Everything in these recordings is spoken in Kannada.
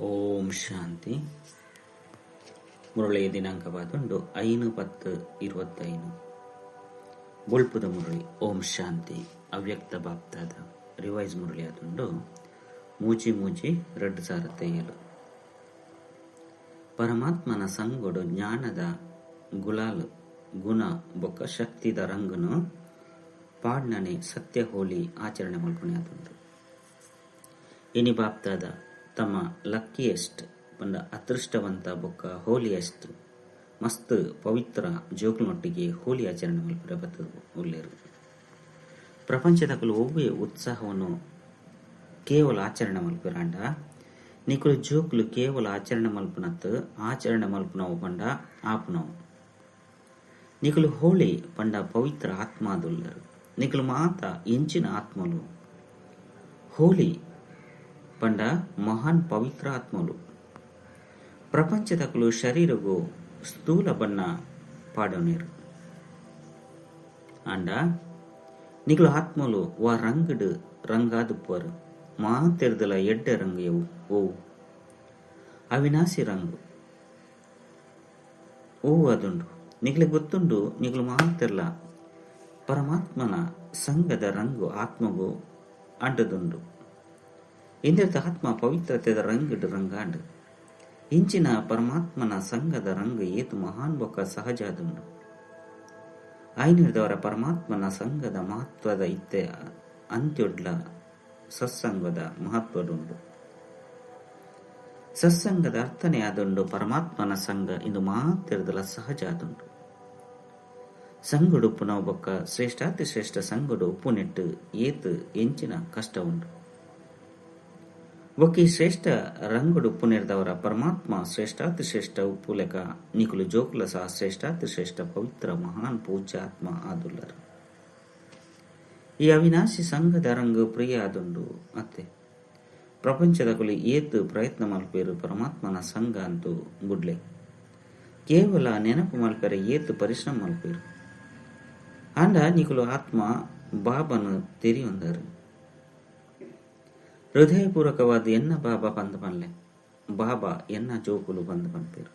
ಓಂ ಶಾಂತಿ. ಮುರಳಿಯ ದಿನಾಂಕವಾದುಂಡು 5/10/25 ಬೊಳ್ಪುದ ಮುರಳಿ. ಓಂ ಶಾಂತಿ. ಅವ್ಯಕ್ತ ಬಾಪ್ತಾದ ರಿವೈಸ್ ಮುರಳಿ ಆದುಂಡು ಮೂಜಿ 2007. ಪರಮಾತ್ಮನ ಸಂಗೊಡು ಜ್ಞಾನದ ಗುಲಾಲ್ ಗುಣ ಬೊಕ್ಕ ಶಕ್ತಿದ ರಂಗನು ಪಾಡ್ನನೆ ಸತ್ಯ ಹೋಲಿ ಆಚರಣೆ ಮಲ್ಪನೆ ಆದುಂಡು. ಇನಿ ಬಾಪ್ತಾದ ತಮ್ಮ ಲಕ್ಕಿಯೆಸ್ಟ್ ಪಂಡ ಅದೃಷ್ಟವಂತ ಬೊಕ್ಕ ಹೋಲಿಯೆಸ್ಟ್ ಮಸ್ತ್ ಪವಿತ್ರ ಜೋಕುಲೊಟ್ಟಿಗೆ ಹೋಲಿ ಆಚರಣೆ ಮಲ್ಪರೆ ಬರ್ತದೆ ಉಳ್ಳೇರು. ಪ್ರಪಂಚದಕಲು ಒವ್ವೇ ಉತ್ಸಾಹವನ್ನು ಕೇವಲ ಆಚರಣೆ ಮಲ್ಪಿರಾಂಡ ನಿಕುಲು ಜೋಕುಲು ಕೇವಲ ಆಚರಣೆ ಮಲ್ಪನತ್ ಆಚರಣೆ ಮಲ್ಪನವು ಪಂಡ ಆಪ್ನವು. ನಿಕುಲು ಹೋಳಿ ಪಂಡ ಪವಿತ್ರ ಆತ್ಮಾದುಳ್ಳರು. ನಿಕುಲು ಮಾತ ಎಂಚಿನ ಆತ್ಮಲು. ಹೋಲಿ ಪಂಡ ಮಹಾನ್ ಪವಿತ್ರ ಆತ್ಮಲು. ಪ್ರಪಂಚದಕಲು ಶರೀರಗೂ ಸ್ಥೂಲ ಬಣ್ಣ ಪಾಡೋನೇರು ಅಂಡ ನಿಕಲು ಆತ್ಮಲು ವಾ ರಂಗಡ್ ರಂಗಾದುಪ್ಪರು ಮಾತೆರ್ದಲ ಎಡ್ಡೆ ರಂಗಯವು ಓವು ಅವಿನಾಸಿ ರಂಗು ಓವು ಅದುಂಡು ನಿಕಲಿ ಗೊತ್ತುಂಡು. ನಿಕಲು ಮಾತೆರ್ಲ ಪರಮಾತ್ಮನ ಸಂಘದ ರಂಗು ಆತ್ಮಗೂ ಅಂಟದುಂಡು. ಇಂದಿರ್ದ ಆತ್ಮ ಪವಿತ್ರತೆದ ರಂಗಡ್ ರಂಗಾಂಡ್ ಇಂಚಿನ ಪರಮಾತ್ಮನ ಸಂಘದ ರಂಗ ಏತು ಮಹಾನ್ ಬೊಕ್ಕ ಸಹಜಾದುಂಡು. ಐನಿರ್ದವರ ಪರಮಾತ್ಮನ ಸಂಘದ ಮಹತ್ವದ ಇತ್ತೆ ಅಂತ್ಯೊಡ್ಲ ಸತ್ಸಂಗದ ಮಹತ್ವದುಂಡು. ಸತ್ಸಂಗದ ಅರ್ಥನೆ ಆದುಂಡು ಪರಮಾತ್ಮನ ಸಂಘ ಇಂದು ಮಾತಿರ್ದಲ ಸಹಜಾದುಂಡು. ಸಂಗುಡು ಉಪ್ಪುನ ಬೊಕ್ಕ ಶ್ರೇಷ್ಠಾತಿ ಶ್ರೇಷ್ಠ ಸಂಗುಡು ಉಪ್ಪು ನೆಟ್ಟು ಏತು ಎಂಚಿನ ಕಷ್ಟ ಉಂಡು. ಬೊಕ್ಕಿ ಶ್ರೇಷ್ಠ ರಂಗುಡು ಉಪ್ಪು ನೆರೆದವರ ಪರಮಾತ್ಮ ಶ್ರೇಷ್ಠಾತಿ ಶ್ರೇಷ್ಠ ಉಪ್ಪು ಲೆಕ್ಕ ನಿಕುಲು ಜೋಕುಲ ಸಹ ಶ್ರೇಷ್ಠಾತಿ ಶ್ರೇಷ್ಠ ಪವಿತ್ರ ಮಹಾನ್ ಪೂಜ್ಯಾತ್ಮ ಆದುಲ್ಲರು. ಈ ಅವಿನಾಶಿ ಸಂಘದ ರಂಗು ಪ್ರಿಯ ಆದುಂಡು. ಅತ್ತೆ ಪ್ರಪಂಚದಕುಲು ಏತು ಪ್ರಯತ್ನ ಮಲ್ಪೇರು ಪರಮಾತ್ಮನ ಸಂಘ ಅಂತೂ ಗುಡ್ಲೆ. ಕೇವಲ ನೆನಪು ಮಲ್ಪೆರೆ ಏತು ಪರಿಶ್ರಮ ಮಲ್ಪೇರು ಅಂಡ ನಿಕುಲು ಆತ್ಮ ಬಾಬನು ತೆರಿಯೊಂದರು. ಹೃದಯಪೂರ್ವಕವಾದ ಎನ್ನ ಬಾಬಾ ಬಂದು ಪನ್ಲೆ ಬಾಬಾ ಎನ್ನ ಜೋಕುಲು ಬಂದು ಪನ್ಪೇರು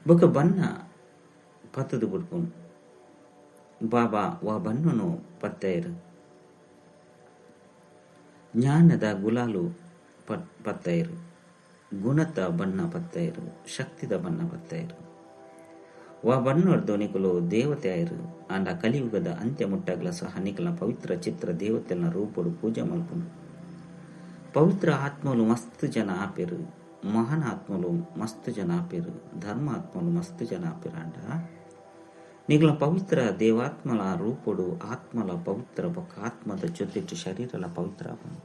ಬೊಕ್ಕ ಬನ್ನ ಪತ್ತದು ಬಿಡ್ಪುನು ಬಾಬಾ ವಾ ಬನ್ನನು ಪತ್ತೇರು. ಜ್ಞಾನದ ಗುಲಾಲು ಪತ್ತೇರು, ಗುಣದ ಬಣ್ಣ ಪತ್ತೇರು, ಶಕ್ತಿದ ಬಣ್ಣ ಪತ್ತೇರು. ವಾ ಬನ್ನೊರ್ದು ನಿಕುಲು ದೇವತೆ ಆಯ್ರು ಅಂಡ ಕಲಿಯುಗದ ಅಂತ್ಯ ಮುಟ್ಟಾಗ್ಲ ಸಹ ನಿಕಲ ಪವಿತ್ರ ಚಿತ್ರ ದೇವತೆನ ರೂಪಡು ಪೂಜೆ ಮಲ್ಪುನು. ಪವಿತ್ರ ಆತ್ಮಲು ಮಸ್ತ್ ಜನ ಆಪೇರು, ಮಹಾನ್ ಆತ್ಮಲು ಮಸ್ತ್ ಜನ ಆಪೇರು, ಧರ್ಮ ಆತ್ಮಲು ಮಸ್ತ್ ಜನ ಆಪೇರು ಅಂಡ ನಿಕಲ ಪವಿತ್ರ ದೇವಾತ್ಮಲ ರೂಪಡು ಆತ್ಮಲ ಪವಿತ್ರ ಬೊಕ್ಕ ಆತ್ಮದ ಜೊತೆಟ್ಟು ಶರೀರಲ ಪವಿತ್ರ ಆಪನು.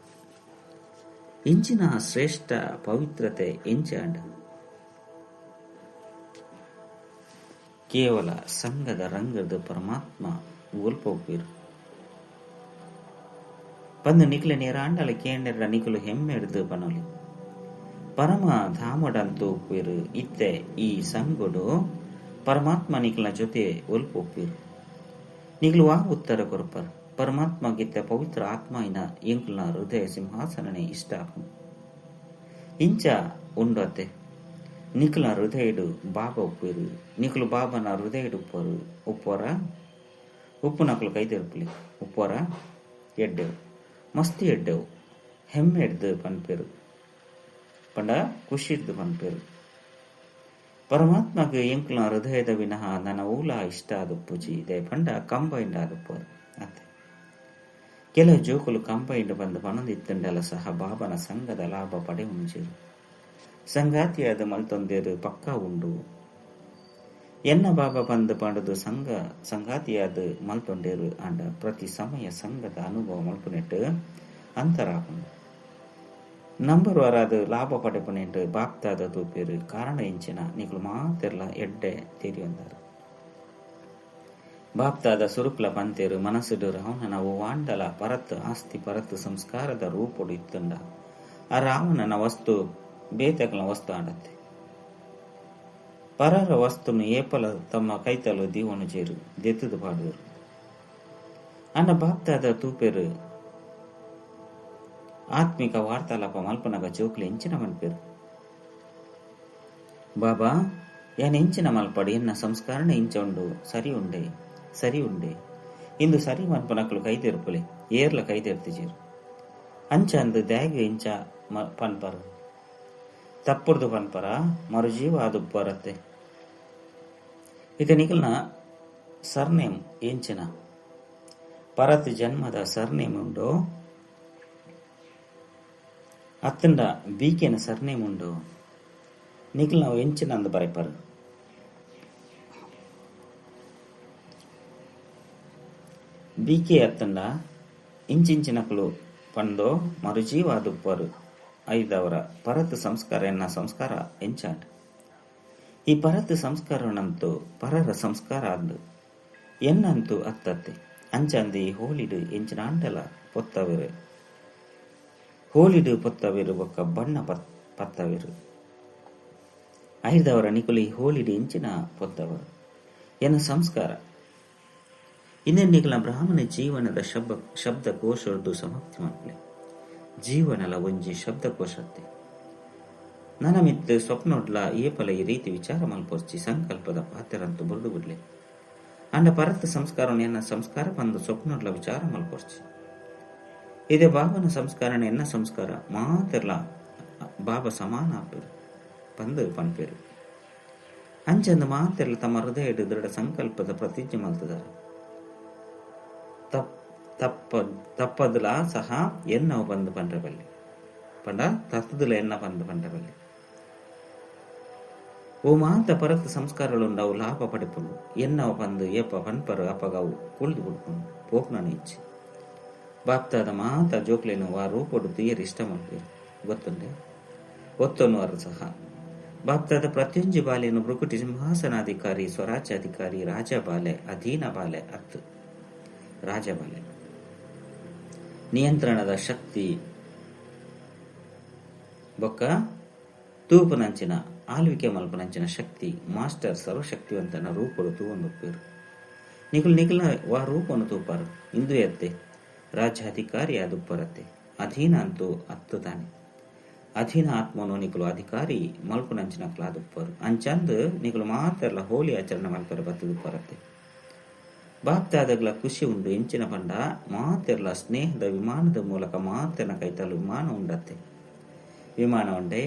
ಇಂಚಿನ ಶ್ರೇಷ್ಠ ಪವಿತ್ರತೆ ಎಂಚ ಅಂಡ ಕೇವಲ ಸಂಘದ ರಂಗದ ಪರಮಾತ್ಮ ಗೋಲ್ಪೋಪೇರು ಪಂದು ನಿಕಲೆ ನೇರಾಂಡಲ ಕೇಂದ್ರ ನಿಕಲು ಹೆಮ್ಮೆ ಹಿಡಿದು ಬನೋಲಿ ಪರಮ ಧಾಮಡಂತೂ ಉಪ್ಪೇರು. ಇತ್ತೆ ಈ ಸಂಗೊಡು ಪರಮಾತ್ಮ ನಿಕಲ ಜೊತೆ ಒಲ್ಪೋಪೇರು. ನಿಕಲು ವಾ ಉತ್ತರ ಕೊರಪರ್ ಪರಮಾತ್ಮ ಗಿತ್ತ ಪವಿತ್ರ ಆತ್ಮ ಇನ ಎಂಕುಲ್ನ ಹೃದಯ ಸಿಂಹಾಸನನೆ ಇಷ್ಟ ಆಪು ಇಂಚ ಉಂಡು. ಅತ್ತೆ ನಿಕಲ ಹೃದಯಡು ಬಾಬಾ ಉಪ್ಪೇರು. ನಿಕಲು ಬಾಬನ ಹೃದಯಡು ಉಪ್ಪರು ಉಪ್ಪರ ಉಪ್ಪು ನಕಲು ಕೈದೆರುಪಲಿ ಉಪ್ಪರ ಎಡ್ಡೆವು ಮಸ್ತಿ ಎಡ್ಡೆವು ಹೆಮ್ಮೆ ಹಿಡ್ದು ಪನ್ಪೇರು ಪಂಡ ಖುಷಿ ಹಿಡ್ದು ಪನ್ಪೇರು. ಪರಮಾತ್ಮಗೆ ಎಂಕುಲ ಹೃದಯದ ವಿನಃ ನನ್ನ ಊಲ ಇಷ್ಟ ಆದುಪ್ಪುಜಿ ಇದೇ ಪಂಡ ಕಂಬೈಂಡ್ ಆದುಪ್ಪರು. ಅತ್ತೆ ಕೆಲವು ಜೋಕುಲು ಕಂಬೈಂಡ್ ಬಂದು ಪಣದಿತ್ತಂಡೆಲ್ಲ ಸಹ ಬಾಬನ ಸಂಘದ ಲಾಭ ಪಡೆ ಮುಂಚೆರು. ಸಂಗಾತಿಯಾದ ಮಲ್ತೊಂದೇರು ಪಕ್ಕ ಉಂಡು. ಎನ್ನ ಬಾಬಾ ಬಂದು ಪಂಡದು ಸಂಗಾತಿಯಾದ ಮಲ್ತೊಂಡೇರು ಅಂಡ ಪ್ರತಿ ಸಮಯ ಸಂಘದ ಅನುಭವ ಮಲ್ಪುನೆಟ್ಟು ಅಂತರಾಪುಂಡು. ನಂಬರ್ ವರಾದ ಲಾಭ ಪಡೆಪುನೆಂಟು ಬಾಪ್ತಾದ ತೂಪೇರು ಕಾರಣ ಎಂಚಿನ ನಿಕಲು ಮಾತೆರ್ಲ ಎಡ್ಡೆ ತೆರಿಯೊಂದಾರು. ಬಾಪ್ತಾದ ಸುರುಕ್ಲ ಪಂತೇರು ಮನಸ್ಸುಡು ರಾವಣನ ವಾಂಡಲ ಪರತ್ ಆಸ್ತಿ ಪರತ್ ಸಂಸ್ಕಾರದ ರೂಪಡು ಇತ್ತುಂಡ ಆ ರಾವಣನ ವಸ್ತು ಬೇತಕಲ ವಸ್ತು ಆಡತ್ತೆ. ಪರರ ವಸ್ತುನು ಏಪಲ ತಮ್ಮ ಕೈತಲು ದೀವನು ಜೇರು ದೆತ್ತದು ಪಾಡುವರು ಅಂಡ ಬಾಪ್ತಾದ ತೂಪೇರು ಆತ್ಮಿಕ ವಾರ್ತಾಲಾಪ ಮಲ್ಪನಗ ಜೋಕ್ಲೆ ಎಂಚಿನ ಮಲ್ಪೇರು. ಬಾಬಾ ಯಾನ್ ಎಂಚಿನ ಮಲ್ಪಡು ಎನ್ನ ಸಂಸ್ಕಾರಣ ಇಂಚ ಉಂಡು ಸರಿ ಉಂಡೆ ಇಂದು ಸರಿ ಮಲ್ಪನಕ್ಲು ಕೈತೆರ್ಪುಲೆ ಏರ್ಲ ಕೈತೆರ್ತಿಜೀರು ಅಂಚ ಅಂದು ದ್ಯಾಗ ಇಂಚ ಪನ್ಪರು ತಪ್ಪುರ್ದು ಪನ್ಪರ ಮರುಜೀವ ಅದು ಬರತ್ತೆ. ಈಗ ನಿಖಲ್ನ ಸರ್ನೇಮ್ ಎಂಚಿನ ಪರತ್ ಜನ್ಮದ ಸರ್ನೇಮ್ ಉಂಡು ಅತ್ತಂಡ ಬೀಕೆನ ಸರ್ನೇಮ್ ಉಂಡು ನಿಖಲ್ ನಾವು ಎಂಚಿನ ಅಂದು ಬರೆಪರು. ಬೀಕೆ ಅತ್ತಂಡ ಇಂಚಿಂಚಿನಕ್ಲು ಪಂದು ಮರುಜೀವ ದುಪ್ಪರು ಐದವರ ಪರತ್ ಸಂಸ್ಕಾರ ಎನ್ನ ಸಂಸ್ಕಾರ ಎಂಚಾಂಡ್. ಈ ಪರತ್ ಸಂಸ್ಕಾರನಂತೂ ಪರರ ಸಂಸ್ಕಾರ ಅಂದು ಎನ್ನಂತೂ ಅತ್ತತ್ತೆ ಅಂಚಂದಿ ಹೋಲಿಡು ಎಂಚಿನ ಅಂಡಲ ಪೊತ್ತವಿರು ಹೋಲಿಡು ಪೊತ್ತವಿರು ಒಕ್ಕ ಬಣ್ಣ ಪತ್ತವಿರು ಐದವರ ನಿಕುಲಿ ಹೋಲಿಡು ಎಂಚಿನ ಪೊತ್ತವರು ಎನ್ನ ಸಂಸ್ಕಾರ ಇನ್ನೆನ್ನಿಗಳ ಬ್ರಾಹ್ಮಣ ಜೀವನದ ಶಬ್ದಕೋಶದ್ದು ಸಮಾಪ್ತಿ ಮಕ್ಕಳೆ ಜೀವನಲ ಒಂಜಿ ಶಬ್ದಕೋಶತ್ತೆ ನನ್ನ ಮಿತ್ ಸ್ವಪ್ನೋಡ್ಲ ಏಪಲ ಈ ರೀತಿ ವಿಚಾರ ಮಲ್ಪೊರ್ಚಿ ಸಂಕಲ್ಪದ ಪಾತ್ರಂತೂ ಬುರ್ದು ಬಿಡ್ಲೆ ಅಂಡ ಪರತ್ ಸಂಸ್ಕಾರ ಎನ್ನ ಸಂಸ್ಕಾರ ಬಂದು ಸ್ವಪ್ನೋಡ್ಲ ವಿಚಾರ ಮಲ್ಪೊರ್ಚಿ ಇದೇ ಬಾಬನ ಸಂಸ್ಕಾರನ ಎನ್ನ ಸಂಸ್ಕಾರ ಮಾತೆರ್ಲ ಬಾಬಾ ಸಮಾನ ಆಪೇರು ಬಂದು ಪನ್ಪೇರು ಅಂಚಂದು ಮಾತೆರ್ಲ ತಮ್ಮ ಹೃದಯ ದೃಢ ಸಂಕಲ್ಪದ ಪ್ರತಿಜ್ಞೆ ಮಲ್ತದಾರೆ. ತಪ್ಪದಲ ಸಹ ಎನ್ನವು ಬಂದು ಪಂಡ್ರಬಲ್ಲಿ ಪಂಡ ತತ್ತದಲ ಎನ್ನ ಬಂದು ಪಂಡ್ರಬಲ್ಲಿ ಓ ಮಾತ ಪರತ್ ಸಂಸ್ಕಾರಗಳುಂಡವು ಲಾಭ ಪಡಿಪುಂಡು ಎನ್ನವ ಬಂದು ಏಪ ಪನ್ಪರು ಅಪಗವು ಕುಳ್ದು ಬಿಡ್ಕೊಂಡು ಪೋಪ್ನ ಇಚ್ಚಿ ಬಾಪ್ತಾದ ಮಾತ ಜೋಕ್ಲೇನು ವಾ ರೂಪಡು ತೀಯರ್ ಇಷ್ಟ ಮಾಡ್ಬೇಕು ಗೊತ್ತುಂಡೆ ಒತ್ತೊನ್ನುವರು ಸಹ ಬಾಪ್ತಾದ ಪ್ರತ್ಯೊಂಜಿ ಬಾಲೆಯನ್ನು ಬೃಕುಟಿ ಸಿಂಹಾಸನಾಧಿಕಾರಿ ಸ್ವರಾಜ್ಯಾಧಿಕಾರಿ ರಾಜಬಾಲೆ ಅಧೀನ ಬಾಲೆ ಅತ್ತು ರಾಜಬಾಲೆ ನಿಯಂತ್ರಣದ ಶಕ್ತಿ ಬೊಕ್ಕ ತೂಪುನಂಚಿನ ಆಳ್ವಿಕೆ ಮಲ್ಪನಂಚಿನ ಶಕ್ತಿ ಮಾಸ್ಟರ್ ಸರ್ವಶಕ್ತಿವಂತನ ರೂಪಡು ತೂವೊಂದುಪ್ಪೇರು ನಿಖಲ್ ವಾ ರೂಪವನ್ನು ತೂಪಾರು ಇಂದು ಎತ್ತೆ ರಾಜ್ಯಾಧಿಕಾರಿ ಅದುಪ್ಪರತ್ತೆ ಅಧೀನ ಅಂತೂ ಅತ್ತು ತಾನೆ ಅಧೀನ ಆತ್ಮನು ನಿಖಲು ಅಧಿಕಾರಿ ಮಲ್ಪುನಂಚಿನ ಕ್ಲಾದುಪ್ಪರು ಅಂಚಂದು ನಿಖಲು ಮಾತೆರ್ಲ ಹೋಲಿ ಆಚರಣೆ ಮಲ್ಪರ ಬತ್ತದುಪ್ಪರತ್ತೆ. ಬಾಪ್ತಾದಗ್ಲ ಖುಷಿ ಉಂಡು ಎಂಚಿನ ಪಂಡ ಮಾತೆರ್ಲ ಸ್ನೇಹದ ವಿಮಾನದ ಮೂಲಕ ಮಾತೆರ್ನ ಕೈತಲು ವಿಮಾನ ಉಂಡತ್ತೆ. ವಿಮಾನ ಉಂಡೆ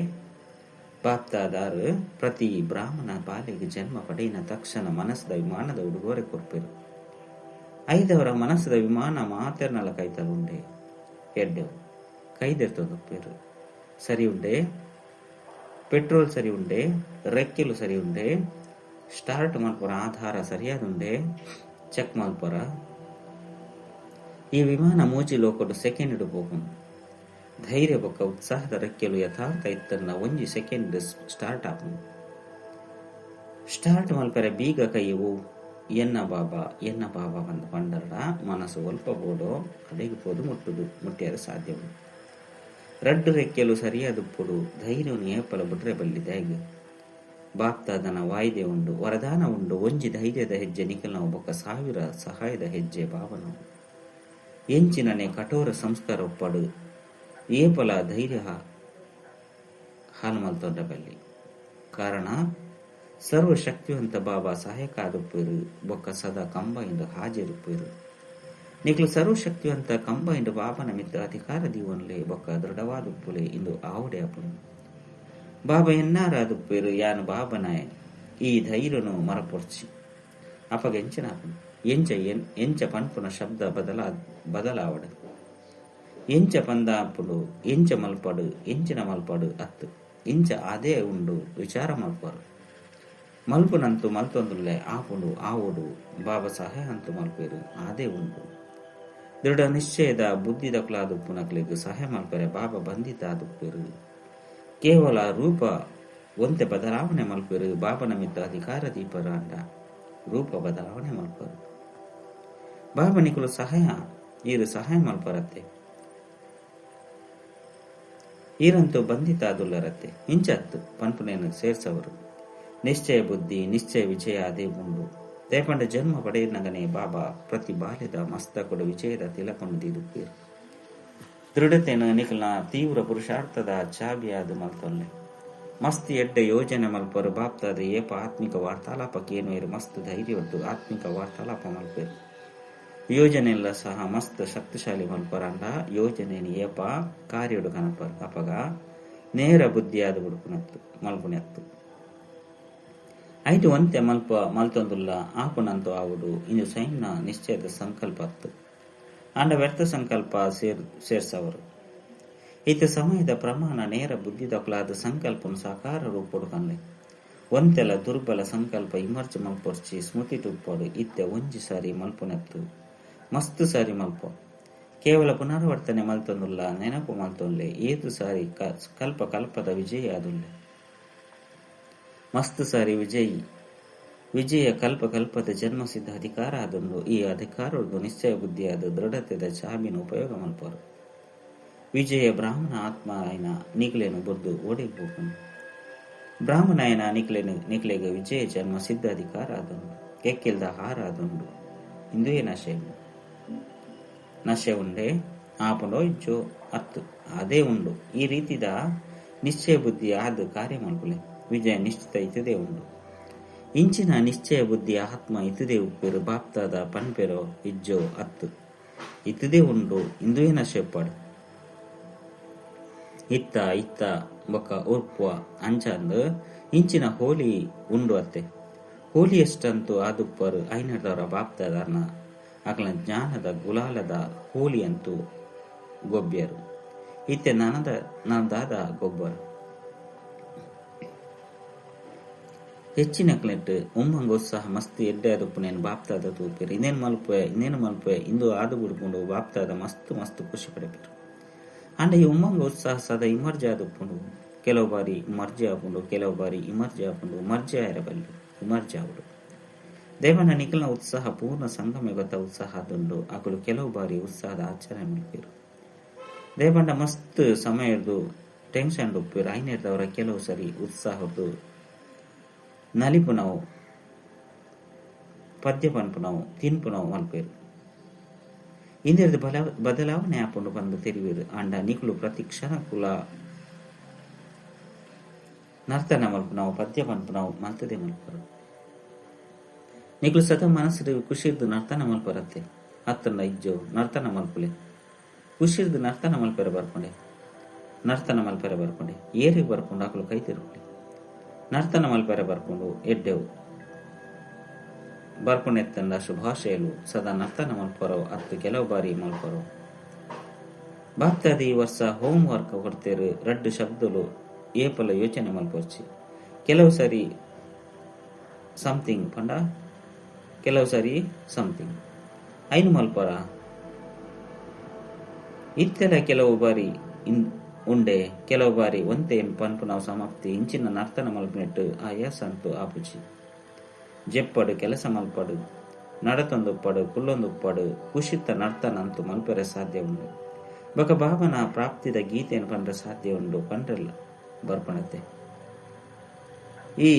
ಬಾಪ್ತಾದಾರು ಪ್ರತಿ ಬ್ರಾಹ್ಮಣ ಬಾಲಿಗೆ ಜನ್ಮ ಪಡೆಯಿನ ತಕ್ಷಣ ಮನಸ್ಸದ ವಿಮಾನದ ಉಡುಗೊರೆ ಕೊರ್ಪೇರು ಐದವರ ಮನಸ್ಸದ ವಿಮಾನ ಮಾತೆರ್ನಲ ಕೈತಲು ಉಂಡೆ ಎಡ್ಡೆ ಕೈದೆರ್ತದೊಪ್ಪೇರು ಸರಿ ಉಂಡೆ ಪೆಟ್ರೋಲ್ ಸರಿ ಉಂಡೆ ರೆಕ್ಕೆಲು ಸರಿ ಉಂಡೆ ಸ್ಟಾರ್ಟ್ ಮಲ್ಪುರ ಆಧಾರ ಸರಿಯಾದುಂಡೆ ಚೆಕ್ ಮಲ್ಪರ ಈ ವಿಮಾನ ಮೂಜಿ ಲೋಕಡು ಸೆಕೆಂಡ್ ಹೋಗುನು ಧೈರ್ಯ ಬೊಕ್ಕ ಉತ್ಸಾಹದ ರೆಕ್ಕೆಲು ಯಥಾರ್ಥ ಇತ್ತನ್ನ ಒಂಜಿ ಸೆಕೆಂಡ್ ಸ್ಟಾರ್ಟ್ ಆಪುನು ಸ್ಟಾರ್ಟ್ ಮಲ್ಪರೆ ಬೀಗ ಕೈಯವು ಎನ್ನ ಬಾಬಾ ಬಂದು ಪಂಡರ ಮನಸ್ಸು ಒಲ್ಪ ಬೋಡೋ ಅಡೆಗೆ ಪೋದು ಮುಟ್ಟಿಯರು ಸಾಧ್ಯವು ರಡ್ಡು ರೆಕ್ಕೆಲು ಸರಿಯಾದುಪ್ಪುಡು ಧೈರ್ಯವನ್ನು ಏಪಲ ಬಿಟ್ರೆ ಬಲ್ಲಿದಾಗಿ ಬಾಪ್ತಾದನ ವಾಯ್ದೆ ಉಂಡು ವರದಾನ ಉಂಡು ಒಂಜಿ ಧೈರ್ಯದ ಹೆಜ್ಜೆ ನಿಖಲ್ ನಾವು ಬೊಕ್ಕ 1000 ಸಹಾಯದ ಹೆಜ್ಜೆ ಬಾಬನು ಎಂಚಿನನೆ ಕಠೋರ ಸಂಸ್ಕಾರ ಒಪ್ಪಡು ಏಪಲ ಧೈರ್ಯ ಹಾಲು ಮಲ್ತೊಂಡ ಬಲ್ಲಿ ಕಾರಣ ಸರ್ವಶಕ್ತಿವಂತ ಬಾಬಾ ಸಹಾಯಕ ಆದುಪ್ಪೇರು ಬೊಕ್ಕ ಸದಾ ಕಂಬೈಂದು ಹಾಜರುಪ್ಪೇರು ನಿಖಲು ಸರ್ವಶಕ್ತಿವಂತ ಕಂಬೈಂದು ಬಾಬನ ಮಿತ್ರ ಅಧಿಕಾರ ದೀವನ್ಲೆ ಬೊಕ್ಕ ದೃಢವಾದುಪ್ಪುಲೆ ಇಂದು ಆವುಡೆ ಅಪ್ಪನು ಬಾಬಾ ಎನ್ನಾರಾದುಪ್ಪೇರು ಯಾನು ಬಾಬನಾಯ ಈ ಧೈರ್ಯನು ಮರಪೊರ್ಚಿ ಅಪಗ ಎಂಚನಾಪನು ಎಂಚ ಪನ್ಪುನ ಶಬ್ದ ಬದಲಾವಡ ಎಂಚ ಪಂದಾಪುಡು ಎಂಚ ಮಲ್ಪಡು ಎಂಚಿನ ಮಲ್ಪಡು ಅತ್ತು ಇಂಚ ಅದೇ ಉಂಡು ವಿಚಾರ ಮಲ್ಪರು ಮಲ್ಪುನಂತೂ ಮಲ್ತೊಂದುಲ್ಲೆ ಆಪುಂಡು ಆವುಡು ಬಾಬಾ ಸಹಾಯ ಅಂತೂ ಮಲ್ಪೇರು ಅದೇ ಉಂಡು ದೃಢ ನಿಶ್ಚಯದ ಬುದ್ಧಿದ ಕ್ಲಾದುಪ್ಪುನಕ್ಲಿಗೆ ಸಹಾಯ ಮಲ್ಪರೆ ಬಾಬಾ ಬಂಧಿತ ಆದುಪ್ಪೇರು ಕೇವಲ ರೂಪ ಒಂತೆ ಬದಲಾವಣೆ ಮಲ್ಪೇರು ಬಾಬನ ಮಿತ್ತ ಅಧಿಕಾರ ದೀಪರ ಅಂಡ ರೂಪ ಬದಲಾವಣೆ ಮಲ್ಪರು ಬಾಬಾ ನಿಕುಲು ಸಹಾಯ ಈರು ಸಹಾಯ ಮಲ್ಪರತ್ತೆ ಈರಂತೂ ಬಂಧಿತ ಆದುಲ್ಲರತ್ತೆ ಇಂಚತ್ತು ಪನ್ಪುನೇನು ಸೇರ್ಸವರು ನಿಶ್ಚಯ ಬುದ್ಧಿ ನಿಶ್ಚಯ ವಿಜಯ ಅದೇ ಉಂಡು ದೇಪಂಡ ಜನ್ಮ ಪಡೆಯಿನಗನೆ ಬಾಬಾ ಪ್ರತಿ ಬಾಲ್ಯದ ಮಸ್ತಕೊಡ ವಿಜಯದ ತಿಲಕೊಂಡು ದಿದುಪ್ಪೇರು ದೃಢತೆನ ನಿಖಲ್ನ ತೀವ್ರ ಪುರುಷಾರ್ಥದ ಚಾಬಿಯಾದ ಮಲ್ತೊಲ್ಲೆ ಮಸ್ತ್ ಎಡ್ಡೆ ಯೋಜನೆ ಮಲ್ಪರು ಬಾಪ್ತಾದ ಏಪ ಆತ್ಮಿಕ ವಾರ್ತಾಲಾಪಕ್ಕೇನು ಇರು ಮಸ್ತ್ ಧೈರ್ಯ ಹೊತ್ತು ಆತ್ಮಿಕ ವಾರ್ತಾಲಾಪ ಮಲ್ಪೇರು ಯೋಜನೆಲ್ಲ ಸಹ ಮಸ್ತ್ ಶಕ್ತಿಶಾಲಿ ಮಲ್ಪರಂಡ ಯೋಜನೆని ಏಪ ಕಾರ್ಯಡು ಕನಪರ್ ಅಪಗ ನೇರ ಬುದ್ಧಿಯಾದ ಬುಡುಕುನತ್ತು ಮಲ್ಪುನೆತ್ತು ಐದು ಒಂತೆ ಮಲ್ತೊಂದುಲ್ಲ ಆಪುನಂತು ಆವುಡು ಇಂದು ಸ್ವಯಂನ ನಿಶ್ಚಯದ ಸಂಕಲ್ಪತ್ತು ಅಂಡ ವ್ಯರ್ಥ ಸಂಕಲ್ಪ ಸೇರ್ಸವರು ಇತ ಸಮಯದ ಪ್ರಮಾಣ ನೇರ ಬುದ್ಧಿದೊಕ್ಲಾದ ಸಂಕಲ್ಪನು ಸಾಕಾರ ರೂಪಡು ಕನ್ಲೆ ಒಂತೆಲ ದುರ್ಬಲ ಸಂಕಲ್ಪ ಇಮರ್ಜ ಮಲ್ಪೊರ್ಚಿ ಸ್ಮೃತಿ ಟುಪ್ಪಡು ಇತ್ತೆ ಒಂಜಿ ಸಾರಿ ಮಲ್ಪುನೆತ್ತು ಮಸ್ತ್ ಸಾರಿ ಮಲ್ಪ ಕೇವಲ ಪುನರಾವರ್ತನೆ ಮಲ್ತೊಂದುಲ್ಲ ನೆನಪು ಮಲ್ತೊಂದ್ಲೆ ಏದು ಸಾರಿ ಕಲ್ಪದ ವಿಜಯ ಆದುಲ್ಲೆ ಮಸ್ತ್ ಸಾರಿ ವಿಜಯ ಕಲ್ಪದ ಜನ್ಮಸಿದ್ಧ ಅಧಿಕಾರ ಆದೊಂದು ಈ ಅಧಿಕಾರದ್ದು ನಿಶ್ಚಯ ಬುದ್ಧಿಯಾದ ದೃಢತೆದ ಚಾಬಿನ ಉಪಯೋಗ ಮಲ್ಪರು ವಿಜಯ ಬ್ರಾಹ್ಮಣ ಆತ್ಮಾಯನ ನಿಕ್ಲೇನು ಬುದ್ದು ಓಡಿಗ್ಬೋಕನು ಬ್ರಾಹ್ಮಣಾಯನ ನಿಕ್ಲೆಗೆ ವಿಜಯ ಜನ್ಮ ಸಿದ್ಧ ಅಧಿಕಾರ ಆದೊಂದು ಕೆಕ್ಕಿಲ್ದ ಹಾರ ಆದೊಂದು ಇಂದುಯೇ ನಶೆ ಉಂಡೆ ಆಪುಂಡೋ ಇಜ್ಜೋ ಅತ್ತು ಅದೇ ಉಂಡು ಈ ರೀತಿದ ನಿಶ್ಚಯ ಬುದ್ಧಿ ಆದ ಕಾರ್ಯ ಮಲ್ಪುಲೆ ವಿಜಯ ನಿಶ್ಚಿತ ಇತದೇ ಉಂಡು ಇಂಚಿನ ನಿಶ್ಚಯ ಬುದ್ಧಿ ಆತ್ಮ ಇತದೇ ಉಪ್ಪೇರು ಬಾಪ್ತಾದ ಪನ್ಪೆರೋ ಇಜ್ಜೋ ಅತ್ತು ಇತದೇ ಉಂಡು ಇಂದುಯೇ ನಶೆಪ್ಪಡು ಇತ್ತ ಬೊಕ್ಕ ಉರ್ಪುವ ಅಂಚಂದು ಇಂಚಿನ ಹೋಲಿ ಉಂಡು ಅತ್ತೆ ಹೋಲಿ ಎಷ್ಟಂತೂ ಆದುಪ್ಪರು ಐನರ್ದವರ ಬಾಪ್ತಾದರ್ನ ಅಕಲ ಜ್ಞಾನದ ಗುಲಾಲದ ಹೋಲಿ ಅಂತೂ ಗೊಬ್ಬ್ಯರು ಇತ್ತೆ ನನ್ನದಾದ ಗೊಬ್ಬರು ಹೆಚ್ಚಿನ ಕ್ಲೆಟ್ ಉಮ್ಮಂಗೋತ್ಸಾಹ ಮಸ್ತ್ ಎಡ್ಡೆ ಅದುಪ್ಪನೇನು ಬಾಪ್ತಾದ ತೂಪಿರು ಇನ್ನೇನು ಮಲ್ಪೆ ಇಂದು ಆದು ಬಿಡ್ಕೊಂಡು ಬಾಪ್ತಾದ ಮಸ್ತ್ ಖುಷಿ ಪಡೆಪಿರು ಅಂಡ ಈ ಉಮ್ಮಂಗ ಉತ್ಸಾಹ ಸದಾ ಇಮರ್ಜೆ ಆದುಪ್ಪುಂಡು ಕೆಲವು ಬಾರಿ ಮರ್ಜೆ ಆಪುಂಡು ಕೆಲವು ಬಾರಿ ಇಮರ್ಜೆ ಆಪುಂಡು ಮರ್ಜೆ ಆಯರಬಲ್ಲು ಇಮರ್ಜೆ ಆವುಡು ದೇವನ ನಿಖಲ್ನ ಉತ್ಸಾಹ ಪೂರ್ಣ ಸಂಗಮೆ ಗೊತ್ತ ಉತ್ಸಾಹ ಆದುಂಡು ಅಕಲು ಕೆಲವು ಬಾರಿ ಉತ್ಸಾಹದ ಆಚರಣೆ ಮಲ್ಪಿರು ದೇವಂಡ ಮಸ್ತ್ ಸಮಯ ಹಿಡ್ದು ಟೆನ್ಷನ್ ಉಪ್ಪಿರು ಐನೇರ್ದವರ ಕೆಲವು ಸರಿ ಉತ್ಸಾಹದ್ದು ನಲಿಪು ನಾವು ಪದ್ಯ ಪನ್ಪು ನಾವು ತಿನ್ಪು ನಾವು ಮಲ್ಪೇರು ಇಂದಿರದ ಬದಲಾವಣೆ ಆಪುಂಡು ಬಂದು ತಿರುವಿರು ಅಂಡ ನಿಖಲು ಪ್ರತಿ ಕ್ಷಣ ಕುಲ ನರ್ತನ ಮಲ್ಪು ನಾವು ಪದ್ಯ ಪನ್ಪು ನಾವು ಮಲ್ತದೆ ಮಲ್ಪರು ನಿಖಲು ಸದಾ ಮನಸ್ಸು ಖುಷಿರ್ದು ನರ್ತನ ಮಲ್ಪರತ್ತೆ ಹತ್ತಂಡ ಇಜ್ಜೋ ನರ್ತನ ಮಲ್ಪುಲೆ ಖುಷಿರ್ದು ನರ್ತನ ಮಲ್ಪೆರ ಬರ್ಕೊಂಡೆ ಏರಿಗೆ ಬರ್ಕೊಂಡು ಆಕಲು ಕೈ ತಿರುಪುಲೆ ನರ್ತನ ಮಲ್ಪೆರ ಬರ್ಕೊಂಡು ಎಡ್ಡೆವು ಬರ್ಪುನೆತ್ತಂಡ ಶುಭಾಶಯಲು ಸದಾ ನರ್ತನ ಮಲ್ಪರೋ ಅತ್ತು ಕೆಲವು ಬಾರಿ ಮಲ್ಪರೋ ಬಾಪ್ತಾದ ಈ ವರ್ಷ ಹೋಮ್ ವರ್ಕ್ ಕೊಡ್ತೇರು ರಡ್ಡು ಶಬ್ದಲು ಏಪಲ ಯೋಚನೆ ಮಲ್ಪೊರ್ಚಿ ಕೆಲವು ಸರಿ ಸಮಥಿಂಗ್ ಪಂಡ ಕೆಲವು ಸರಿ ಸಮಥಿಂಗ್ ಐನು ಮಲ್ಪರ ಇತ್ತೆಲ್ಲ ಕೆಲವು ಬಾರಿ ಉಂಡೆ ಕೆಲವು ಬಾರಿ ಒಂತೆ ಪನ್ಪು ನಾವು ಸಮಾಪ್ತಿ ಇಂಚಿನ ನರ್ತನ ಮಲ್ಪಿನೆಟ್ಟು ಆಯಾಸ ಅಂತೂ ಆಪುಚಿ ಜೆಪ್ಪಡು ಕೆಲಸ ಮಲ್ಪಡು ನಡತೊಂದುಪ್ಪಡು ಕುಲ್ಲೊಂದುಪ್ಪಡು ಖುಷಿತ್ತ ನರ್ತನ ಅಂತೂ ಮಲ್ಪೆರೆ ಸಾಧ್ಯ ಉಂಡು ಬೊಕ ಬಾಬನ ಪ್ರಾಪ್ತಿದ ಗೀತೆಯನ್ನು ಪಂಡ್ರೆ ಸಾಧ್ಯ ಉಂಡು ಪಂಡ್ರೆಲ್ಲ ಬರ್ಪಣತೆ ಈ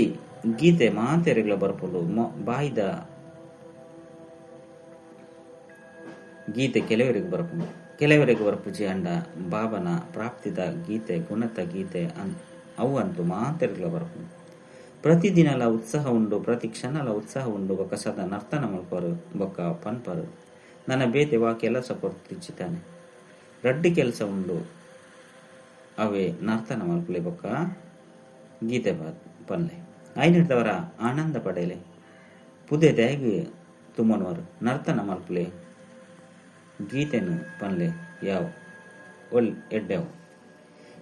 ಗೀತೆ ಮಾತೆರೆಗ್ಲ ಬರ್ಪುಂಡು ಬಾಯಿದ ಗೀತೆ ಕೆಲವರಿಗೆ ಬರ್ಪುಜಿ ಅಂಡ ಬಾಬನ ಪ್ರಾಪ್ತಿದ ಗೀತೆ ಗುಣತ ಗೀತೆ ಅವು ಅಂತೂ ಮಾತೆರೆಗ್ಲ ಬರ್ಪುಂಡು ಪ್ರತಿದಿನಲ ಉತ್ಸಾಹ ಉಂಡು ಪ್ರತಿ ಕ್ಷಣಲ ಉತ್ಸಾಹ ಉಂಡು ಬೊಕ್ಕ ಸದಾ ನರ್ತನ ಮಲ್ಪರು ಬೊಕ್ಕ ಪನ್ಪರು ನನ್ನ ಬೇತೆ ವಾ ಕೆಲಸ ಕೊಡ್ತಿಚ್ಚಿತಾನೆ ರಡ್ಡು ಕೆಲಸ ಉಂಡು ಅವೇ ನರ್ತನ ಮಲ್ಪಲೆ ಬೊಕ್ಕ ಗೀತೆ ಪನ್ಲೆ ಐನಿಡ್ದವರ ಆನಂದ ಪಡೆಯಲೆ ಪುದೆ ತ್ಯಾಗಿ ತುಮ್ಮನವರು ನರ್ತನ ಮಲ್ಪಲೆ ಗೀತೆನು ಪನ್ಲೆ ಯಾವ ಒಲ್ ಎಡ್ಡೆವು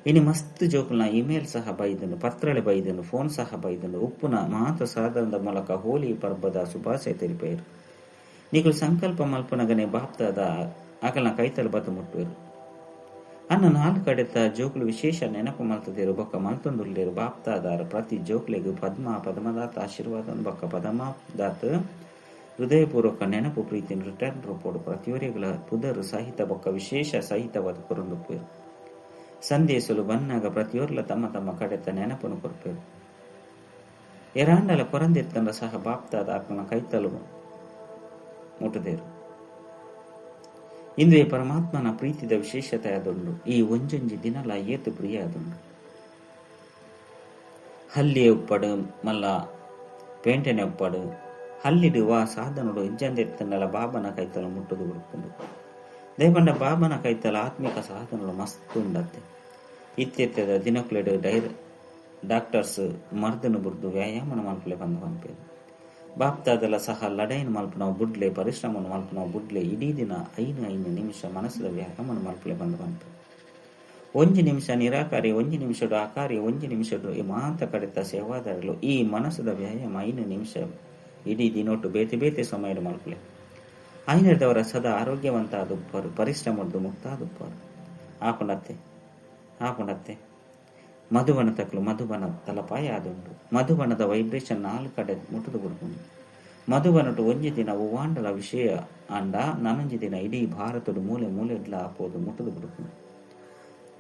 ಇನಿ ಮಸ್ತ್ ಜೋಕುಲ್ನ ಇಮೇಲ್ ಸಹ ಬೈದನು ಪತ್ರಳೆ ಬೈದನು ಫೋನ್ ಸಹ ಬೈದನು ಉಪ್ಪುನ ಮಾತ ಸಾಧನದ ಮೂಲಕ ಹೋಲಿ ಪರ್ಬದ ಶುಭಾಶಯ ತೆರಿಪೇರು ನಿಗುಲು ಸಂಕಲ್ಪ ಮಲ್ಪನಗನೆ ಬಾಪ್ತಾದ ಅಕಲ್ನ ಕೈತಲು ಬತ್ತು ಮುಟ್ಟುವರು ಅನ್ನ ನಾಲ್ಕು ಕಡೆತ ಜೋಕುಲು ವಿಶೇಷ ನೆನಪು ಮಲ್ತದೇರು ಬೊಕ್ಕ ಮಲ್ತೊಂದುಲ್ಲೇರು ಬಾಪ್ತಾದಾರ ಪ್ರತಿ ಜೋಕ್ಲೆಗೂ ಪದ್ಮದಾತ ಆಶೀರ್ವಾದ ಬೊಕ್ಕ ಪದಮಾದಾತ ಹೃದಯಪೂರ್ವಕ ನೆನಪು ಪ್ರೀತಿ ರಿಟರ್ನ್ ರೂಪೋಡು ಪ್ರತಿಯೊರಿಗಳ ಪುದರು ಸಹಿತ ಬೊಕ್ಕ ವಿಶೇಷ ಸಹಿತವಾದ ಕೊರೊಂದುಪ್ಪೇರು ಸಂದೇಶಲು ಬನ್ನಾಗ ಪ್ರತಿಯೊರ್ಲ ತಮ್ಮ ತಮ್ಮ ಕಡೆತ ನೆನಪನ್ನು ಕೊರ್ಪೇರು ಎರಾಂಡಲ ಕೊರಂದೆತ್ತಂಡ ಸಹ ಬಾಪ್ತಾದ ಆಕನ ಕೈತಲು ಮುಟ್ಟದೇರು ಇಂದುವೆ ಪರಮಾತ್ಮನ ಪ್ರೀತಿದ ವಿಶೇಷತೆ ಆದುಂಡು. ಈ ಒಂಜೊಂಜಿ ದಿನಲ ಏತು ಪ್ರಿಯ ಆದುಂಡು. ಹಲ್ಲಿಯೇ ಉಪ್ಪಡು ಮಲ್ಲ ಪೇಂಟೆನೆ ಉಪ್ಪಡು ಹಲ್ಲಿಡುವ ಸಾಧನಗಳು ಇಜ್ಜಂದೆತ್ತನೆಲ್ಲ ಬಾಬನ ಕೈತಲ ಮುಟ್ಟದು ಹುಡುಕೊಂಡು ದೇಪಂಡ ಬಾಬನ ಕೈತಲ ಆತ್ಮಿಕ ಸಾಧನಗಳು ಮಸ್ತ್ ಉಂಡತ್ತೆ. ಇತ್ತೆತ್ತದ ದಿನಕ್ಲೆಡು ಡಾಕ್ಟರ್ಸ್ ಮರ್ದನು ಬುರ್ದು ವ್ಯಾಯಾಮನ ಮಲ್ಪಲೆ ಬಂದು ಪಂಪೇರು. ಬಾಪ್ತಾದಲ್ಲ ಸಹ ಲಡೈನ್ ಮಲ್ಪನವು ಬುಡ್ಲೆ ಪರಿಶ್ರಮನ ಮಲ್ಪನವು ಬುಡ್ಲೆ ಇಡೀ ದಿನ 5 ನಿಮಿಷ ಮನಸ್ಸದ ವ್ಯಾಯಾಮನ ಮಲ್ಪಲೆ ಬಂದು ಪಂಪೇರು. 1 ನಿಮಿಷ ನಿರಾಕಾರಿ 1 ನಿಮಿಷಡು ಆಕಾರಿ 1 ನಿಮಿಷಡು ಮಾತ ಕಡೆತ ಸೇವಾದಾರಲು ಈ ಮನಸ್ಸದ ವ್ಯಾಯಾಮ 5 ನಿಮಿಷ ಇಡೀ ದಿನೊಟ್ಟು ಬೇತೆ ಬೇತೆ ಸಮಯದ ಮಲ್ಪಲೆ ಐನದವರ ಸದಾ ಆರೋಗ್ಯವಂತ ಆದುಪ್ಪರು ಪರಿಶ್ರಮದ್ದು ಮುಕ್ತ ಆದುಪ್ಪರು. ಆಪುಂಡತ್ತೆ ಮಧುಬನ ತಕ್ಲು ಮಧುಬನ ತಲಪಾಯ ಆದುಂಡು. ಮಧುಬನದ ವೈಬ್ರೇಷನ್ 4 ಕಡೆ ಮುಟ್ಟದು ಬಿಡ್ಕೊಂಡು ಮಧುಬನಟು 1 ದಿನ ಉವಾಂಡಲ ವಿಷಯ ಅಂಡ 4 ದಿನ ಇಡೀ ಭಾರತದ ಮೂಲೆ ಮೂಲೆಡ್ಲ ಆಪೋದು ಮುಟ್ಟದು ಬಿಡ್ಕೊಂಡು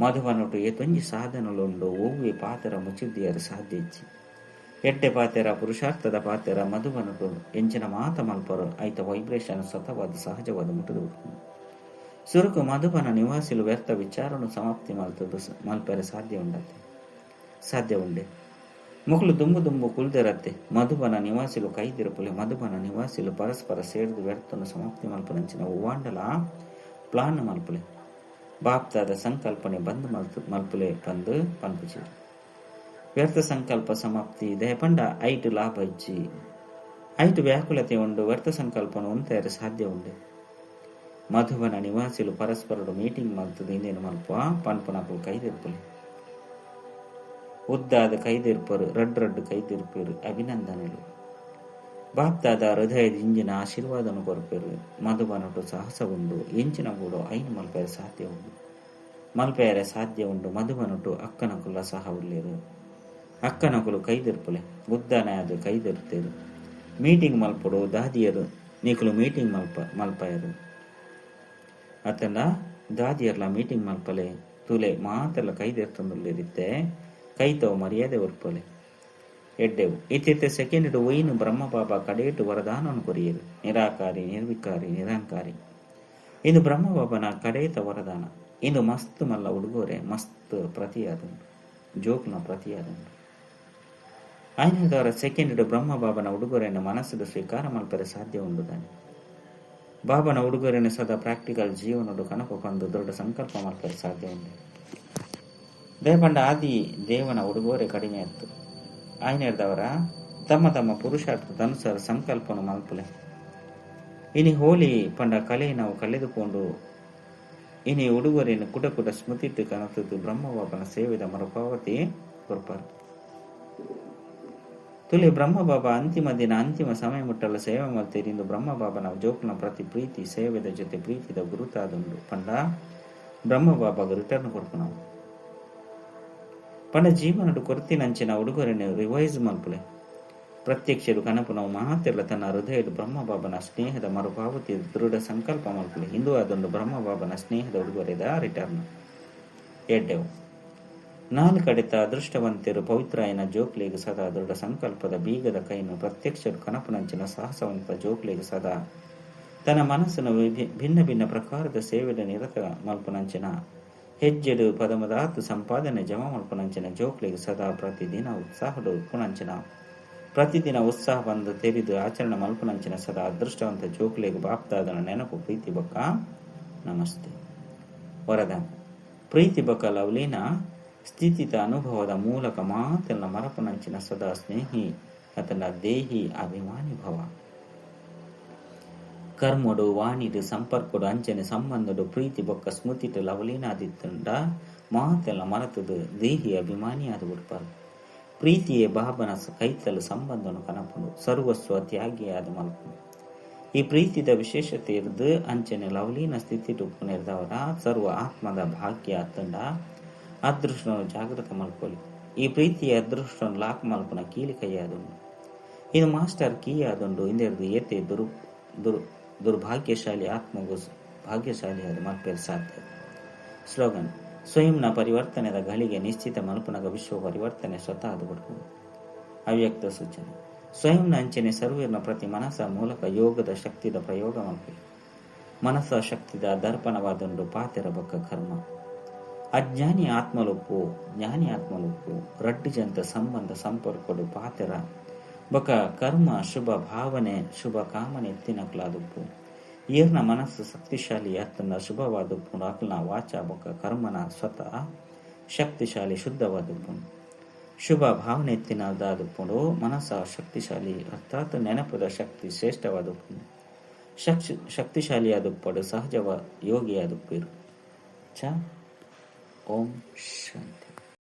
ಮಧುಬನಟು ಏತೊಂಜಿ ಸಾಧನలుండు ಓವ್ವೆ ಪಾತೆರ ಮುಚ್ಚಿದ್ದಿಯರು ಸಾಧ್ಯ ಇಚ್ಚಿ ಎಡ್ಡೆ ಪಾತೆರ ಪುರುಷಾರ್ಥದ ಪಾತೆರ ಮಧುಬನಟು ಎಂಚಿನ ಮಾತ ಮಲ್ಪರು ಐತ ವೈಬ್ರೇಷನ್ ಸ್ವತವಾದ ಸಹಜವಾದ ಮುಟ್ಟದು ಬಿಡ್ಕೊಂಡು ಸುರುಕು ಮಧುಬನ ನಿವಾಸಿಲು ವ್ಯರ್ಥ ವಿಚಾರನು ಸಮಾಪ್ತಿ ಮಲ್ಪರೆ ಸಾಧ್ಯ ಉಂಡೆ ಮುಕ್ಳು ದುಂಬು ಕುಲ್ದಿರತ್ತೆ ಮಧುಬನ ನಿವಾಸಿಲು ಕೈದಿರುಪುಲೆ ಮಧುಬನ ನಿವಾಸಿಲು ಪರಸ್ಪರ ಸೇರಿದು ವ್ಯರ್ಥನು ಸಮಾಪ್ತಿ ಮಲ್ಪನಂಚಿನ ಉವಾಂಡಲ ಪ್ಲಾನ್ ಮಲ್ಪುಲೆ ಬಾಪ್ತಾದ ಸಂಕಲ್ಪನೆ ಬಂದು ಮಲ್ಪುಲೆ ಬಂದು ಪಂಪುಚಿ ವ್ಯರ್ಥ ಸಂಕಲ್ಪ ಸಮಾಪ್ತಿ ದಯಪಂಡ ಐಟು ಲಾಭ ಇಚ್ಚಿ ಐಟು ವ್ಯಾಕುಲತೆ ಉಂಡು ವ್ಯರ್ಥ ಸಂಕಲ್ಪನ ಉಂತಾಯರೆ ಸಾಧ್ಯ ಉಂಡೆ. ಮಧುಬನ ನಿವಾಸಿಲು ಪರಸ್ಪರಡು ಮೀಟಿಂಗ್ ಮಲ್ತದು ಇಂದೇನು ಮಲ್ಪ ಪನ್ಪನಕು ಕೈದಿರ್ಪುಲೆ ಉದ್ದಾದ ಕೈದಿರ್ಪರು ರಡ್ಡು ಕೈದಿರ್ಪರು ಅಭಿನಂದನೆಲು ಬಾಪ್ತಾದ ಹೃದಯದ ಇಂಜಿನ ಆಶೀರ್ವಾದನು ಕೊರಪೇರು. ಮಧುಬನಟು ಸಾಹಸ ಉಂಡು ಎಂಚಿನ ಗೂಡು 5 ಮಲ್ಪೆಯರೆ ಸಾಧ್ಯ ಉಂಡು ಮಧುಬನಟು ಅಕ್ಕನಕುಲ ಸಹ ಉಳ್ಳೇರು ಅಕ್ಕನಕುಲು ಕೈದಿರ್ಪುಲೆ ಉದ್ದಾನೆ ಅದು ಕೈದಿರ್ತೇರು ಮೀಟಿಂಗ್ ಮಲ್ಪಡು ದಾದಿಯರು ನೀಕುಲು ಮೀಟಿಂಗ್ ಮಲ್ಪಯರು ಅತನ ದಾದಿಯರ್ಲ ಮೀಟಿಂಗ್ ಮಲ್ಪಲೆ ತುಲೆ ಮಾತೆಲ್ಲ ಕೈದಿರ್ತಂದುಲ್ಲಿರಿತ್ತೆ ಕೈತವು ಮರ್ಯಾದೆ ಉರ್ಪಲೆ ಎಡ್ಡೆವು ಇತ್ತಿತ್ತೆ ಸೆಕೆಂಡ್ ಒಯ್ನು ಬ್ರಹ್ಮಬಾಬಾ ಕಡೇಟು ವರದಾನವನ್ನು ಕೊರಿಯರು ನಿರಾಕಾರಿ ನಿರ್ವಿಕಾರಿ ನಿರಂಕಾರಿ ಇದು ಬ್ರಹ್ಮಬಾಬನ ಕಡೇತ ವರದಾನ. ಇದು ಮಸ್ತ್ ಮಲ್ಲ ಉಡುಗೊರೆ ಮಸ್ತ್ ಪ್ರತಿಯಾದುಂಟು ಜೋಕ್ನ ಪ್ರತಿಯಾದುಂಟು ಐನದವರ ಸೆಕೆಂಡ್ ಬ್ರಹ್ಮಬಾಬನ ಉಡುಗೊರೆಯನ್ನು ಮನಸ್ಸದ ಸ್ವೀಕಾರ ಮಲ್ಪರೆ ಸಾಧ್ಯ ಉಂಡುದಾನೆ. ಬಾಬನ ಉಡುಗೊರೆಯನ್ನು ಸದಾ ಪ್ರಾಕ್ಟಿಕಲ್ ಜೀವನಡು ಕನಪು ಬಂದು ದೊಡ್ಡ ಸಂಕಲ್ಪ ಮಲ್ಪರೆ ಸಾಧ್ಯ ಉಂಟು. ದೇವಪಂಡ ಆದಿ ದೇವನ ಉಡುಗೊರೆ ಕಡಿಮೆ ಇತ್ತು. ಆಯ್ನೆರ್ದವರ ತಮ್ಮ ಪುರುಷಾರ್ಥದ ಅನುಸಾರ ಸಂಕಲ್ಪನು ಮಲ್ಪಲೆ ಇನಿ ಹೋಲಿ ಪಂಡ ಕಲೆ ನಾವು ಕಳೆದುಕೊಂಡು ಇನಿ ಉಡುಗೊರೆಯನ್ನು ಕುಡ ಸ್ಮೃತಿಟ್ಟು ಕನತದ್ದು ಬ್ರಹ್ಮಬಾಬನ ಸೇವೆದ ಮರುಪಾವತಿ ಕೊರ್ಪಾರು. ತುಲೆ ಬ್ರಹ್ಮಬಾಬಾ ಅಂತಿಮ ದಿನ ಅಂತಿಮ ಸಮಯ ಮುಟ್ಟಲು ಸೇವೆ ಮಲ್ತೇರಿಂದು ಬ್ರಹ್ಮಬಾಬನ ಜೋಕ್ನ ಪ್ರತಿ ಪ್ರೀತಿ ಸೇವೆದ ಜೊತೆ ಪ್ರೀತಿದ ಗುರುತಾದುಂಡು ಪಂಡ ಬ್ರಹ್ಮಬಾಬಾಗ ರಿಟರ್ನ್ ಕೊರ್ಪುನವು ಪಂಡ ಜೀವನಡು ಕೊರ್ತಿನಂಚಿನ ಉಡುಗೊರೆಯನ್ನು ರಿವೈಸ್ ಮಲ್ಪುಲೆ ಪ್ರತ್ಯಕ್ಷರು ಕನಪುನವು ಮಹಾತೆಲ್ಲ ತನ್ನ ಹೃದಯದ ಬ್ರಹ್ಮಬಾಬನ ಸ್ನೇಹದ ಮರುಪಾವತಿ ದೃಢ ಸಂಕಲ್ಪ ಮಲ್ಪುಲೆ ಇಂದು ಅದೊಂದು ಬ್ರಹ್ಮಬಾಬನ ಸ್ನೇಹದ ಉಡುಗೊರೆದ ರಿಟರ್ನ್ ಎಡ್ಡೆವು 4 ಕಡೆತ ಅದೃಷ್ಟವಂತರು ಪವಿತ್ರಾಯನ ಜೋಕ್ಲಿಗೆ ಸದಾ ದೊಡ್ಡ ಸಂಕಲ್ಪದ ಬೀಗದ ಕೈನು ಪ್ರತ್ಯಕ್ಷರು ಕನಪನಂಚಿನ ಸಾಹಸವಂತ ಜೋಕ್ಲಿಗೆ ಸದಾ ತನ್ನ ಮನಸ್ಸನ್ನು ಭಿನ್ನ ಪ್ರಕಾರದ ಸೇವೆದ ನಿರತ ಮಲ್ಪನಂಚಿನ ಹೆಜ್ಜೆಡು ಪದಮದಾತು ಸಂಪಾದನೆ ಜಮ ಮಲ್ಪನಂಚಿನ ಜೋಕ್ಲಿಗೆ ಸದಾ ಪ್ರತಿದಿನ ಉತ್ಸಾಹಡು ಪುಣಂಚಿನ ಪ್ರತಿದಿನ ಉತ್ಸಾಹ ಬಂದು ತೆರೆದು ಆಚರಣೆ ಮಲ್ಪನಂಚಿನ ಸದಾ ಅದೃಷ್ಟವಂತ ಜೋಕ್ಲಿಗೆ ಬಾಪ್ತಾದನ ನೆನಪು ಪ್ರೀತಿ ಬೊಕ್ಕ ನಮಸ್ತೆ ವರದಾನ. ಪ್ರೀತಿ ಬೊಕ್ಕ ಲವ್ಲಿನ ಸ್ಥಿತಿತ ಅನುಭವದ ಮೂಲಕ ಮಾತೆಲ್ಲ ಮರಪನಂಚಿನ ಸದಾ ಸ್ನೇಹಿ ಅತನ ದೇಹಿ ಅಭಿಮಾನಿ ಭವ ಕರ್ಮಡು ವಾಣಿಡು ಸಂಪರ್ಕಡು ಅಂಚನೆ ಸಂಬಂಧಡು ಪ್ರೀತಿ ಬೊಕ್ಕ ಸ್ಮೃತಿಟು ಲವಲೀನಾದಿತ್ತಂಡ ಮಾತೆಲ್ಲ ಮರತದು ದೇಹಿ ಅಭಿಮಾನಿ ಆದ ಬಿಡ್ಪಾರು. ಪ್ರೀತಿಯೇ ಬಾಬನ ಕೈತಲು ಸಂಬಂಧನು ಕನಪುಡು ಸರ್ವಸ್ವ ತ್ಯಾಗಿಯಾದ ಮಲ್ಪುಡು. ಈ ಪ್ರೀತಿದ ವಿಶೇಷತೆ ಇರ್ದು ಅಂಚನೆ ಲವಲೀನ ಸ್ಥಿತಿಟು ಪುನರ್ದವರ ಸರ್ವ ಆತ್ಮದ ಭಾಗ್ಯ ಅತ್ತಂಡ ಅದೃಷ್ಟನು ಜಾಗೃತ ಮಲ್ಪೊಲಿ. ಈ ಪ್ರೀತಿಯ ಅದೃಷ್ಟನು ಲಾಕ್ ಮಲ್ಪನ ಕೀಲಿ ಕೈಯಾದುಂಡು ಇದು ಮಾಸ್ಟರ್ ಕೀ ಆದುಂಡು ಇಂದೆರ್ದು ಏತೆ ದುರ್ಭಾಗ್ಯಶಾಲಿ ಆತ್ಮಗೂ ಭಾಗ್ಯಶಾಲಿಯಾದ ಮಲ್ಪೆಲ್ ಸಾಧ್ಯ. ಸ್ಲೋಗನ್ ಸ್ವಯಂನ ಪರಿವರ್ತನೆದ ಗಳಿಗೆ ನಿಶ್ಚಿತ ಮಲ್ಪನಗ ವಿಶ್ವ ಪರಿವರ್ತನೆ ಸ್ವತಃ ಅದು ಬಿಡ್ಕೊಂಡು. ಅವ್ಯಕ್ತ ಸೂಚನೆ ಸ್ವಯಂನ ಅಂಚನೆ ಸರ್ವೀರ್ನ ಪ್ರತಿ ಮನಸ್ಸ ಮೂಲಕ ಯೋಗದ ಶಕ್ತಿದ ಪ್ರಯೋಗ ಮಲ್ಪೆ ಮನಸ್ಸ ಶಕ್ತಿದ ದರ್ಪಣವಾದುಂಡು ಪಾತೆರ ಬೊಕ್ಕ ಕರ್ಮ. ಅಜ್ಞಾನಿ ಆತ್ಮಲುಪ್ಪು ಜ್ಞಾನಿ ಆತ್ಮಲುಪ್ಪು ರಡ್ಡು ಜಂತ ಸಂಬಂಧ ಸಂಪರ್ಕಡು ಪಾತೆರ ಬೊಕ್ಕ ಕರ್ಮ ಶುಭ ಭಾವನೆ ಶುಭ ಕಾಮನೆ ಎತ್ತಿನಕ್ಲಾದುಪ್ಪು. ಈರ್ನ ಮನಸ್ಸು ಶಕ್ತಿಶಾಲಿ ಅತ್ತನ ಶುಭವಾದುಪ್ಪುಂಡು ಅಕ್ಲನ ವಾಚ ಬೊಕ್ಕ ಕರ್ಮನ ಸ್ವತಃ ಶಕ್ತಿಶಾಲಿ ಶುದ್ಧವಾದುಪ್ಪುಂಡು. ಶುಭ ಭಾವನೆ ಎತ್ತಿನದಾದುಪ್ಪುಂಡು ಮನಸ್ಸ ಶಕ್ತಿಶಾಲಿ ಅರ್ಥಾತ್ ನೆನಪದ ಶಕ್ತಿ ಶ್ರೇಷ್ಠವಾದುಪ್ಪುಂಡು. ಶಕ್ತಿಶಾಲಿಯಾದುಪ್ಪಡು ಸಹಜವ ಯೋಗಿಯಾದುಪ್ಪಿರು. ಓಂ ಶಾಂತಿ.